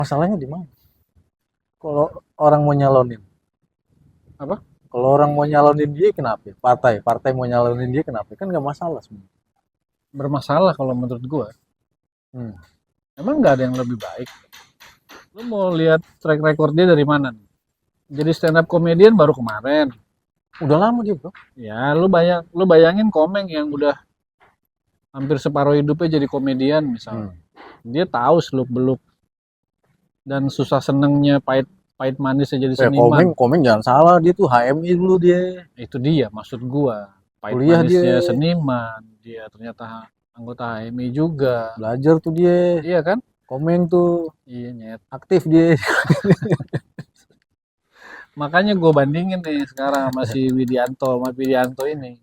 Masalahnya di mana? Kalau orang mau nyalonin, Apa? kalau orang mau nyalonin dia kenapa? Partai mau nyalonin dia kenapa? Kan nggak masalah sebenarnya. Bermasalah kalau menurut gua. Hmm. Emang nggak ada yang lebih baik. Lu mau lihat track record dia dari mana nih? Jadi stand up comedian baru kemarin. Udah lama dia bro. Ya, lu bayangin Komeng yang udah hampir separuh hidupnya jadi komedian misalnya. Hmm. Dia tahu seluk-beluk dan susah senengnya, pahit pahit manisnya jadi Komeng, seniman. Komeng jangan salah, dia tuh HMI dulu dia. Itu dia maksud gua. Pahit Kuliah dia, manisnya seniman, dia ternyata anggota HMI juga. belajar tuh dia. Iya kan? Komeng tuh Iya nyet. aktif dia. Makanya gue bandingin nih sekarang sama si Widianto, sama Widianto ini.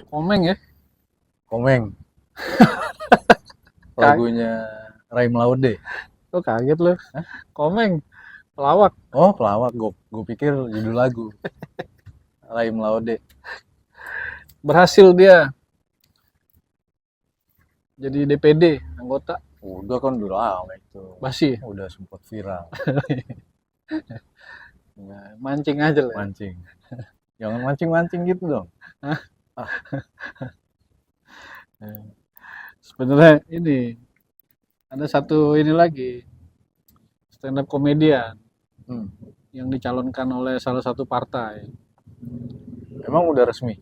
Komeng ya, Komeng, kaget. lagunya Raim Laude. Lo kaget lo. Komeng, pelawak. Oh pelawak, gue pikir judul lagu Raim Laude. Berhasil dia jadi DPD, anggota. Udah kan udah lama itu, Basi. udah sempat viral. Nah, mancing aja lah. Mancing, jangan mancing-mancing gitu dong. Hah? Ah, Sebenarnya ini ada satu ini lagi stand up komedian hmm. yang dicalonkan oleh salah satu partai. Emang udah resmi?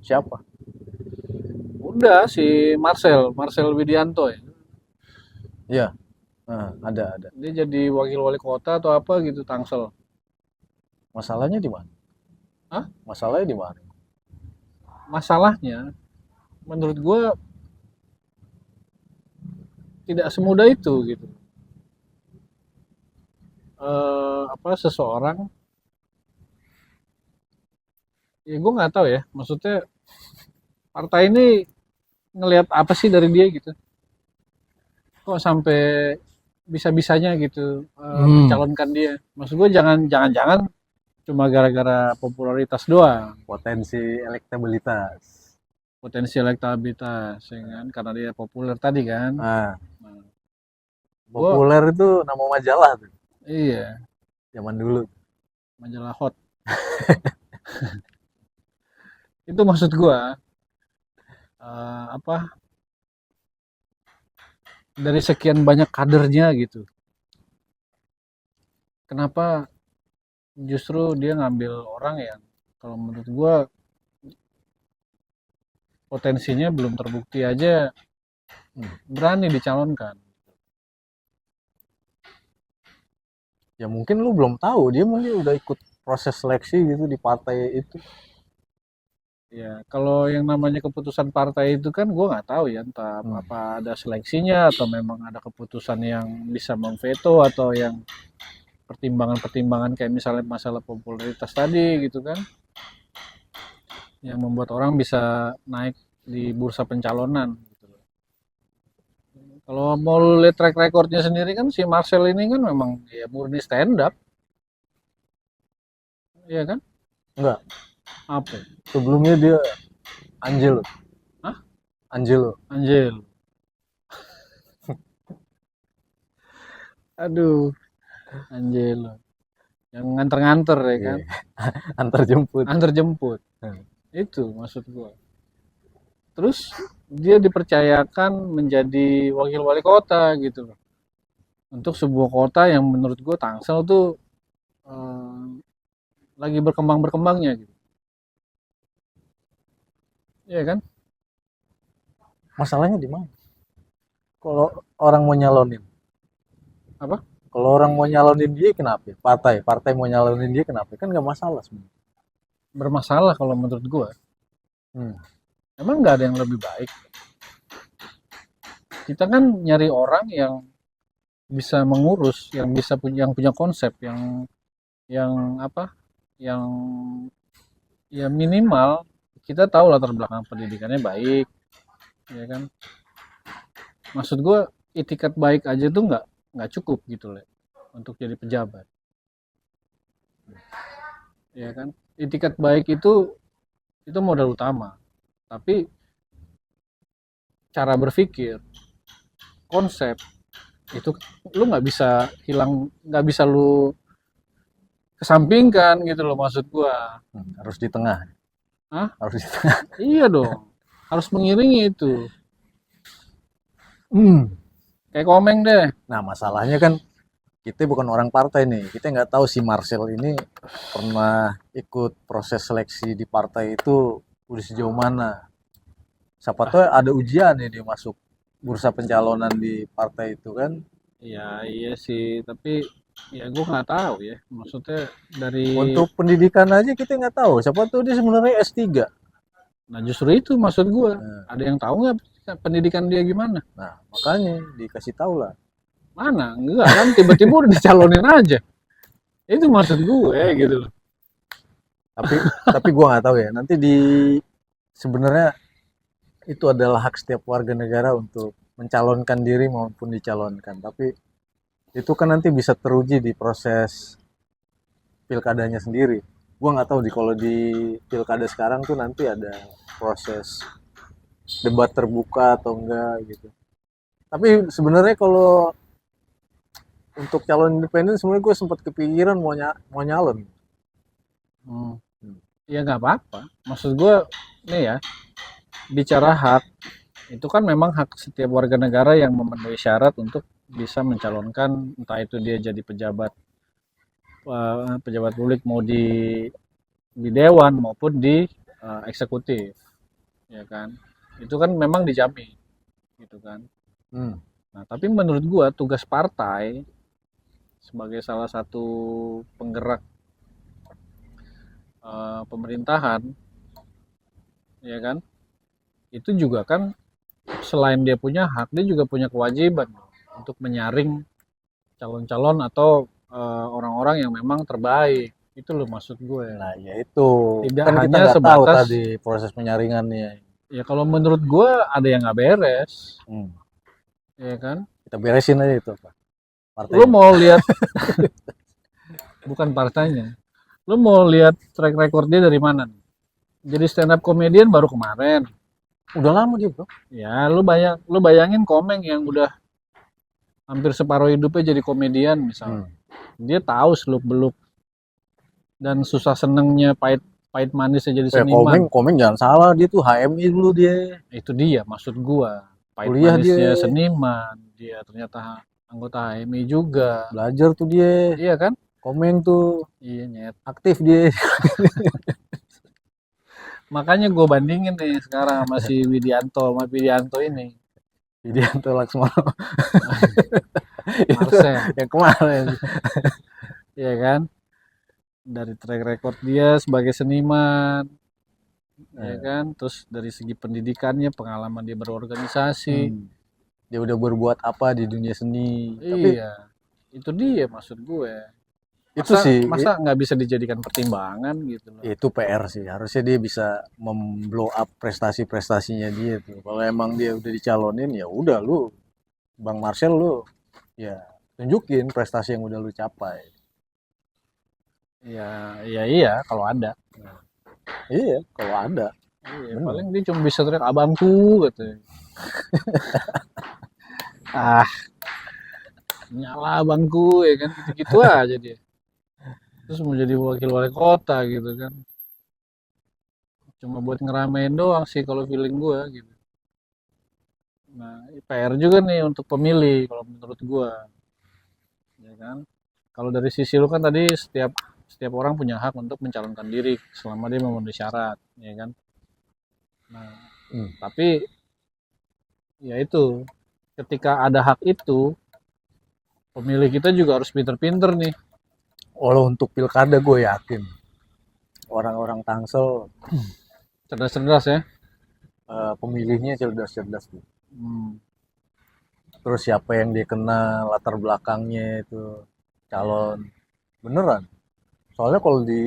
Siapa? Udah si Marcel Widianto ya. Iya, ada. Dia jadi wakil wali kota atau apa gitu Tangsel. Masalahnya di mana? Hah? Masalahnya di mana? Masalahnya menurut gue tidak semudah itu gitu. Apa seseorang ya gue nggak tahu ya maksudnya partai ini ngelihat apa sih dari dia gitu kok sampai bisa-bisanya gitu Hmm. mencalonkan dia maksud gue jangan cuma gara-gara popularitas doang Potensi elektabilitas. potensi elektabilitas ya kan karena dia populer tadi kan Nah, nah, gue populer itu nama majalah tuh, iya zaman dulu. majalah hot itu maksud gue apa dari sekian banyak kadernya gitu kenapa justru dia ngambil orang yang kalau menurut gua potensinya belum terbukti aja berani dicalonkan. Ya mungkin lu belum tahu, dia mungkin udah ikut proses seleksi gitu di partai itu. Ya, kalau yang namanya keputusan partai itu kan gua nggak tahu ya entah Hmm. apa ada seleksinya atau memang ada keputusan yang bisa memveto atau yang pertimbangan-pertimbangan kayak misalnya masalah popularitas tadi gitu kan yang membuat orang bisa naik di bursa pencalonan gitu loh. Kalau mau lu lihat track recordnya sendiri kan si Marcel ini kan memang ya murni stand up, ya kan? Enggak, Apa? sebelumnya dia Angelo. Hah? Angelo. Anjir. Aduh, anjir lo. Yang nganter-nganter ya kan? Iya. Antar jemput. Antar jemput. Hmm. Itu maksud gua. Terus dia dipercayakan menjadi wakil wali kota gitu loh. Untuk sebuah kota yang menurut gua Tangsel tuh eh, lagi berkembang-berkembangnya gitu. Iya kan? Masalahnya di mana? Kalau orang mau nyalonin, Apa? kalau orang mau nyalonin dia kenapa? Partai mau nyalonin dia kenapa? Kan nggak masalah sebenarnya. Bermasalah kalau menurut gua. Hmm. Emang nggak ada yang lebih baik. Kita kan nyari orang yang bisa mengurus, yang punya konsep, yang apa? Yang ya minimal kita tahu latar belakang pendidikannya baik, ya kan? Maksud gue itikat baik aja tuh nggak cukup gitu loh untuk jadi pejabat, ya kan? Itikat baik itu modal utama, tapi cara berpikir, konsep itu lu nggak bisa hilang, nggak bisa lu kesampingkan gitu loh maksud gua. Harus di tengah. Hah? Harus di tengah. Iya dong, harus mengiringi itu. Hmm. Kayak Komeng deh. Nah, masalahnya kan kita bukan orang partai nih. Kita nggak tahu si Marcel ini pernah ikut proses seleksi di partai itu udah sejauh mana. Siapa tahu ada ujian nih dia masuk bursa pencalonan di partai itu kan. Ya iya sih, tapi ya gua nggak tahu ya. Maksudnya dari, Untuk pendidikan aja kita nggak tahu. Siapa tahu dia sebenarnya S3. nah justru itu maksud gua. Nah, Ada yang tahu nggak pendidikan dia gimana? nah, makanya dikasih tahu lah. Mana? Enggak kan, tiba-tiba udah dicalonin aja. Itu maksud gue gitu loh. Tapi tapi gua nggak tahu ya. Nanti di sebenarnya itu adalah hak setiap warga negara untuk mencalonkan diri maupun dicalonkan. Tapi itu kan nanti bisa teruji di proses pilkadanya sendiri. Gua nggak tahu di kalau di pilkada sekarang tuh nanti ada proses debat terbuka atau enggak gitu. Tapi sebenarnya kalau untuk calon independen sebenarnya gue sempat kepikiran mau nyalon. Hmm. Ya nggak apa-apa. Maksud gue nih ya, bicara hak, itu kan memang hak setiap warga negara yang memenuhi syarat untuk bisa mencalonkan, entah itu dia jadi pejabat publik mau di dewan maupun di eksekutif, ya kan. Itu kan memang dijamin, gitu kan. Hmm. Nah, tapi menurut gua tugas partai sebagai salah satu penggerak pemerintahan, ya kan, itu juga kan selain dia punya hak, dia juga punya kewajiban untuk menyaring calon-calon atau orang-orang yang memang terbaik. Itu loh maksud gue. Nah, ya itu Tidak kan kita hanya nggak tahu sebatas, tadi proses penyaringannya. ya kalau menurut gue ada yang nggak beres, Hmm. ya kan. Kita beresin aja itu Pak. Lu Partainya. mau lihat, bukan partainya, lu mau lihat track record dia dari mana nih? Jadi stand up comedian baru kemarin. Udah lama dia bro. Ya, lu bayangin Komeng yang udah hampir separuh hidupnya jadi komedian misalnya. Dia tahu seluk-beluk dan susah senengnya, pahit pahit manisnya jadi Komeng, seniman. Komeng jangan salah dia tuh HMI dulu dia. Itu dia maksud gua. Pahit Kuliah manisnya dia. seniman. Dia ternyata anggota HMI juga. Belajar tuh dia. Iya kan? Komeng tuh Iya nyet. aktif dia. Makanya gue bandingin nih sekarang sama si Widianto, sama Widianto ini. Widianto Laksmono. Itu Marcel, yang kemarin. iya kan? Dari track record dia sebagai seniman, ya kan? Terus dari segi pendidikannya, pengalaman dia berorganisasi. Dia udah berbuat apa di dunia seni. Tapi Iya, itu dia maksud gue. itu sih Masa nggak bisa dijadikan pertimbangan gitu loh. itu PR sih. Harusnya dia bisa memblow up prestasi-prestasinya dia tuh. Kalau emang dia udah dicalonin ya udah lu Bang Marcel lu ya tunjukin prestasi yang udah lu capai. Ya iya kalau ada. Iya, kalau ada. Iya, Bener. paling dia cuma bisa teriak abangku gitu. Ah, nyala abangku ya kan gitu-gitu aja dia. Terus mau jadi wakil wali kota gitu kan. Cuma buat ngeramein doang sih kalau feeling gua gitu. Nah, PR juga nih untuk pemilih kalau menurut gua, ya kan. Kalau dari sisi lu kan tadi setiap setiap orang punya hak untuk mencalonkan diri selama dia memenuhi syarat, ya kan. Nah, tapi ya itu ketika ada hak itu, pemilih kita juga harus pinter-pinter nih. Walau untuk pilkada gue yakin orang-orang Tangsel Cerdas-cerdas ya. pemilihnya cerdas-cerdas tuh. Hmm. Terus siapa yang dia kenal latar belakangnya itu calon beneran. Soalnya kalau di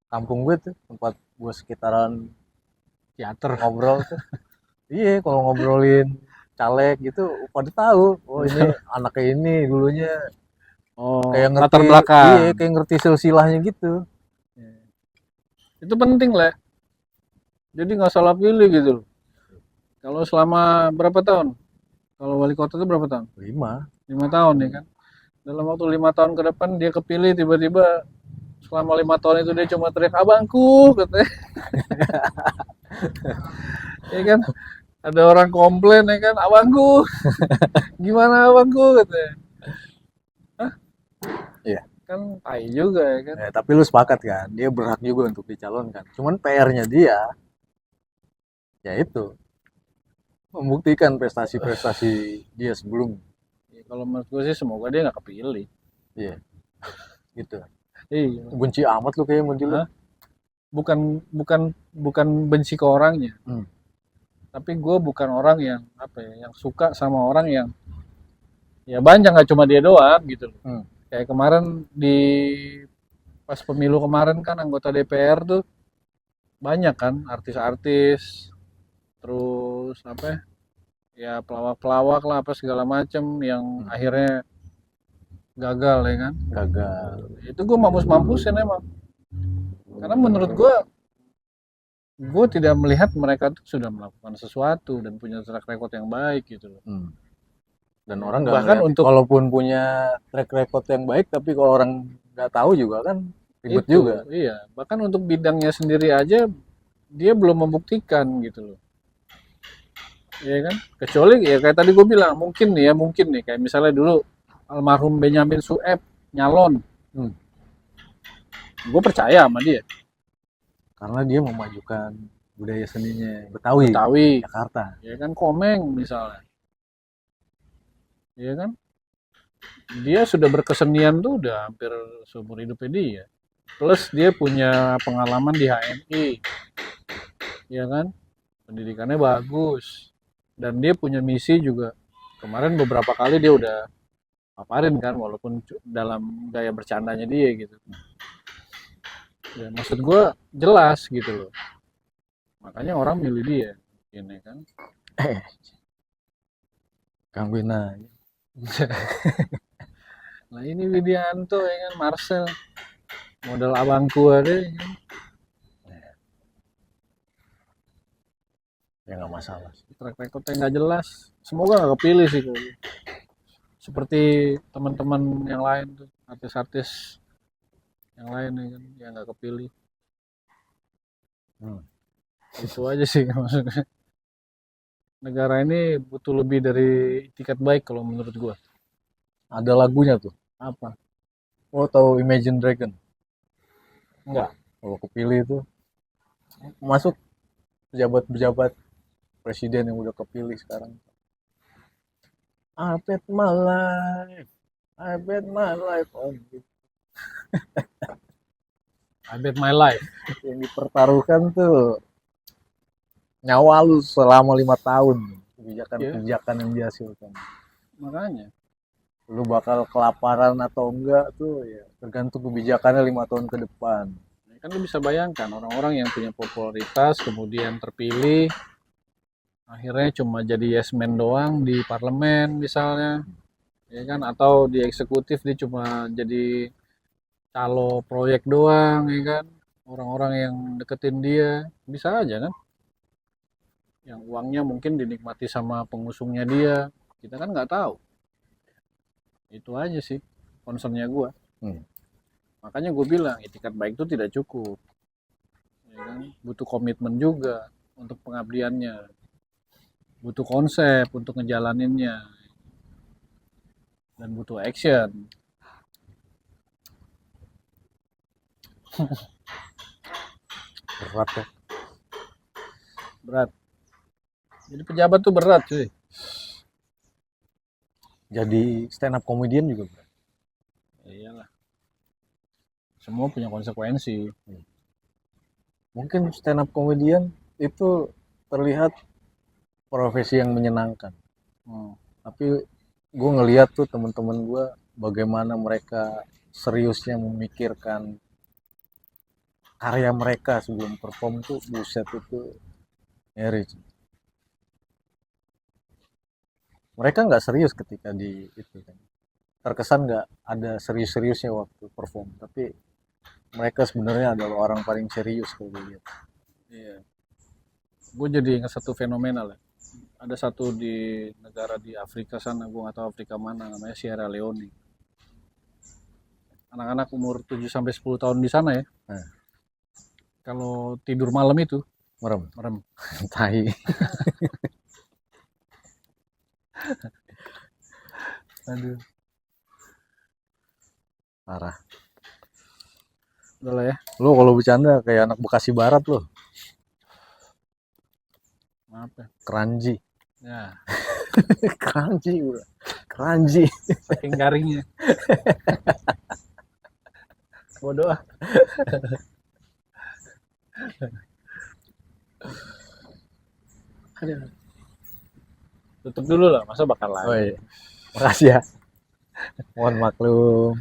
kampung gue tuh tempat gue sekitaran Teater. ngobrol tuh, iya kalau ngobrolin caleg gitu pada tahu. Oh ini anaknya ini dulunya Oh, kayak ngerti, latar belakang. iya kayak ngerti silsilahnya gitu. Itu penting lah. Jadi nggak salah pilih gitu loh. Kalau selama berapa tahun? Kalau wali kota itu berapa tahun? 5. 5 tahun ya kan? Dalam waktu 5 tahun ke depan dia kepilih tiba-tiba selama 5 tahun itu dia cuma teriak abangku katanya, ya kan? Ada orang komplain ya kan, abangku, gimana abangku katanya, Iya. kan tai juga ya kan? Tapi lu sepakat kan, dia berhak juga untuk dicalonkan. Cuman PR-nya dia, ya itu membuktikan prestasi-prestasi dia sebelum. Ya, kalau menurut gue sih semoga dia nggak kepilih. Iya, gitu. Iya. Benci amat lu kayaknya sama dia lu. Hah? Bukan bukan bukan benci ke orangnya, Hmm. tapi gue bukan orang yang apa ya, yang suka sama orang yang ya banyak, nggak cuma dia doang gitu loh. Hmm. Kayak kemarin di pas pemilu kemarin kan anggota DPR tuh banyak kan artis-artis, terus apa ya, ya pelawak-pelawak lah apa segala macem yang akhirnya gagal ya kan. Gagal. Itu gue mampus-mampusin emang. Karena menurut gue tidak melihat mereka tuh sudah melakukan sesuatu dan punya track record yang baik gitu loh. Hmm. Dan orang nggak Bahkan ngeliat, untuk walaupun punya track record yang baik, tapi kalau orang nggak tahu juga kan ribet itu, juga. iya, bahkan untuk bidangnya sendiri aja dia belum membuktikan gitu loh. Iya kan? Kecuali ya kayak tadi gue bilang, mungkin nih kayak misalnya dulu almarhum Benyamin Sueb nyalon. Hmm. Gue percaya sama dia. Karena dia memajukan budaya seninya Betawi, Betawi, Jakarta. ya kan, Komeng misalnya. Iya kan? Dia sudah berkesenian tuh udah hampir seumur hidupnya dia. Plus dia punya pengalaman di HMI. Ya kan? Pendidikannya bagus. Dan dia punya misi juga. Kemarin beberapa kali dia udah paparin kan, walaupun dalam gaya bercandanya dia gitu. Ya, maksud gue jelas gitu loh. Makanya orang milih dia. Ini kan. Gangguin aja. Nah ini Widianto ya kan, Marcel. Modal abangku ada ya kan. Ya nggak masalah. Track recordnya nggak jelas. Semoga nggak kepilih sih kalau gitu. Seperti teman-teman yang lain tuh, artis-artis yang lain ya kan, yang nggak kepilih. Itu aja sih maksudnya. Negara ini butuh lebih dari itikat baik kalau menurut gua. Ada lagunya tuh. Apa? Oh, tahu Imagine Dragon? Enggak. Kalau kepilih itu masuk pejabat-pejabat presiden yang udah kepilih sekarang. I bet my life, I bet my life on it. I bet my life. Yang dipertaruhkan tuh nyawa lu selama 5 tahun, kebijakan-kebijakan yang dihasilkan. Makanya. Lu bakal kelaparan atau enggak tuh ya tergantung kebijakannya 5 tahun ke depan. Kan lu bisa bayangkan orang-orang yang punya popularitas kemudian terpilih akhirnya cuma jadi yes man doang di parlemen misalnya, ya kan, atau di eksekutif dia cuma jadi calo proyek doang ya kan, orang-orang yang deketin dia bisa aja kan, yang uangnya mungkin dinikmati sama pengusungnya dia, kita kan nggak tahu. Itu aja sih concernnya gue. Makanya gue bilang itikat baik itu tidak cukup, ya kan, butuh komitmen juga untuk pengabdiannya, butuh konsep untuk ngejalaninnya, dan butuh action. Berat ya. Berat. Jadi pejabat tuh berat cuy. Jadi stand up comedian juga berat. Ya iyalah. Semua punya konsekuensi. Mungkin stand up comedian itu terlihat profesi yang menyenangkan. Tapi gue ngeliat tuh teman-teman gue bagaimana mereka seriusnya memikirkan karya mereka sebelum perform tuh, buset itu ngeri. Mereka nggak serius ketika di itu kan. Terkesan nggak ada serius-seriusnya waktu perform, tapi mereka sebenarnya adalah orang paling serius kalau gue lihat. Iya. Gue jadi ingat satu fenomena lah. ada satu di negara di Afrika sana, gue nggak tahu Afrika mana, namanya Sierra Leone. Anak-anak umur 7 sampai 10 tahun di sana ya. Nah. Kalau tidur malam itu Merem. merem. Tai. Aduh, Parah. udah lah ya. Lu kalau bercanda kayak anak Bekasi Barat lu. Maaf ya. Keranji. Ya, Keranji bro. Keranji. saking garingnya. Bodoh ah. Tutup dulu lah, masa bakal Oh lagi. iya. Makasih ya. Mohon maklum.